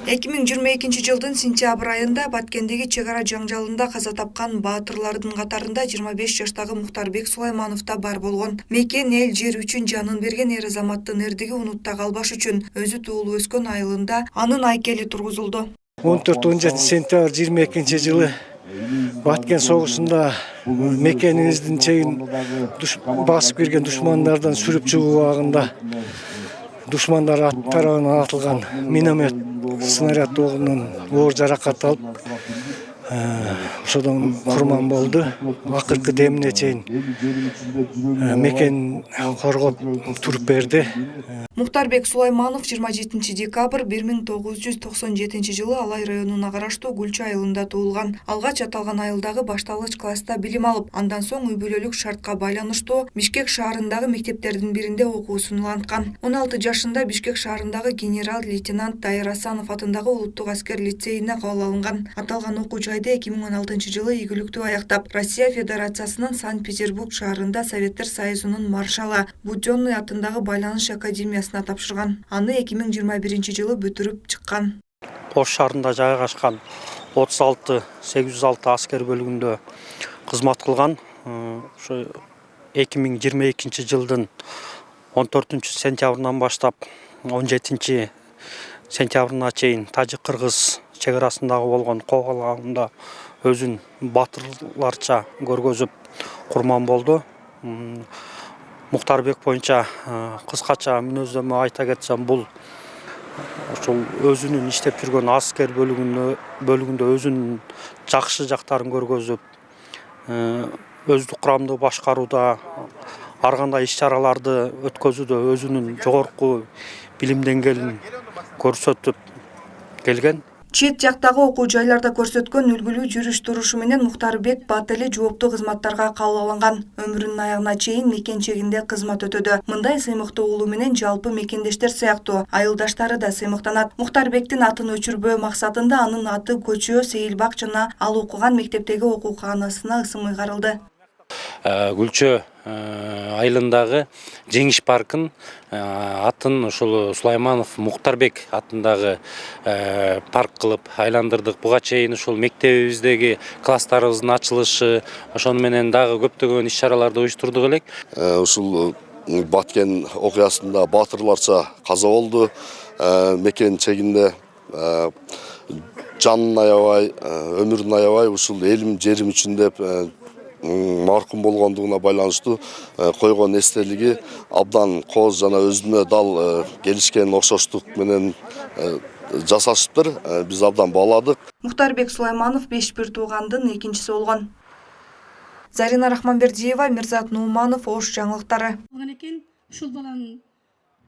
2022 жылдын сентябрь айында Баткендеги чек ара жаңжалында каза тапкан баатырлардын катарында 25 жаштагы Мухтарбек Сулайманов да бар болгон. Мекен эл жер үчүн жанын берген эр азаматтын эрдиги унутта калбаш үчүн өзү туулуп өскөн айылында анын айкели тургузулду. 14-17 сентябрь 22 жылы Баткен согушунда мекениңиздин чегин басып кирген душмандардан сүрүп чыгуу убагында душмандар тарабынан атылган миномет снаряд оогунан оор жаракат алып, ошодон курман болду. Акыркы демине чейин мекен коргоп туруп берди. Мухтарбек Сулайманов 27 декабрь 1997 жылы Алай районуна караштуу Гүлчү айылында туулган. Алгач аталган айылдагы башталгыч класста билим алып, андан соң үй бүлөлүк шартка байланыштуу Бишкек шаарындагы мектептердин биринде окуусун уланткан. 16 жашында Бишкек шаарындагы генерал-лейтенант Дайыр Асанов атындагы улуттук аскер лицейине кабыл алынган. Аталган окуу жайды 2016 жылы ийгиликтүү аяктап, Россия Федерациясынын Санкт-Петербург шаарында Советтер Союзунун маршалы Будённый атындагы байланыш академиясына тапшырган. Аны 2021 жылы бүтүрүп чыккан. Ош шаарында жайгашкан 36-806 аскер бөлүгүндө кызмат кылган. Ошо 2022 жылдын 14 сентябрынан баштап 17 сентябрына чейин тажик-кыргыз чек арасындагы болгон коогалаанда өзүн батырларча көргөзүп курман болду. Мухтарбек боюнча кыскача мүнөздөмө айта кетсем, бул ошол өзүнүн иштеп жүргөн аскер бөлүгүндө өзүнүн жакшы жактарын көргөзүп, өздүк курамды башкарууда, ар кандай иш-чараларды өткөзүүдө өзүнүн жогорку билим деңгээлин көрсөтүп келген. Чет жактагы окуу жайларда көрсөткөн үлгүлүү жүрүш-турушу менен Мухтарбек бат эле жооптуу кызматтарга кабыл алынган. Өмүрүнүн аягына чейин мекен чегинде кызмат өтөдү. Мындай сыймыктуу уулу менен жалпы мекендештер сыяктуу айылдаштары да сыймыктанат. Мухтарбектин атын өчүрбөө максатында анын аты көчө, Сейилбак жана ал окуган мектептеги окууканасына ысымы каралды. Гүлчү айылындагы Жеңиш паркын атын ушул Сулайманов Мухтарбек атындагы парк кылып айландырдык. Буга чейин ушул мектебибиздеги класстарыбыздын ачылышы, ошону менен дагы көптөгөн иш-чараларды уюштурдук элек. Ушул Баткен окуясында батырларча каза болду. Мекен чегинде жанын аябай, өмүрүн аябай ушул элим жерим үчүн деп маркум болгондугуна байланыштуу койгон эстелиги абдан кооз жана өзүнө дал келишкен окшоштук менен жасашыптыр. Биз абдан бааладык. Мухтарбек Сулайманов 5 бир туугандын экинчиси болгон. Зарина Рахманбердиева, Мирзат Нуманов, Ош жаңылыктары. Ушул баланын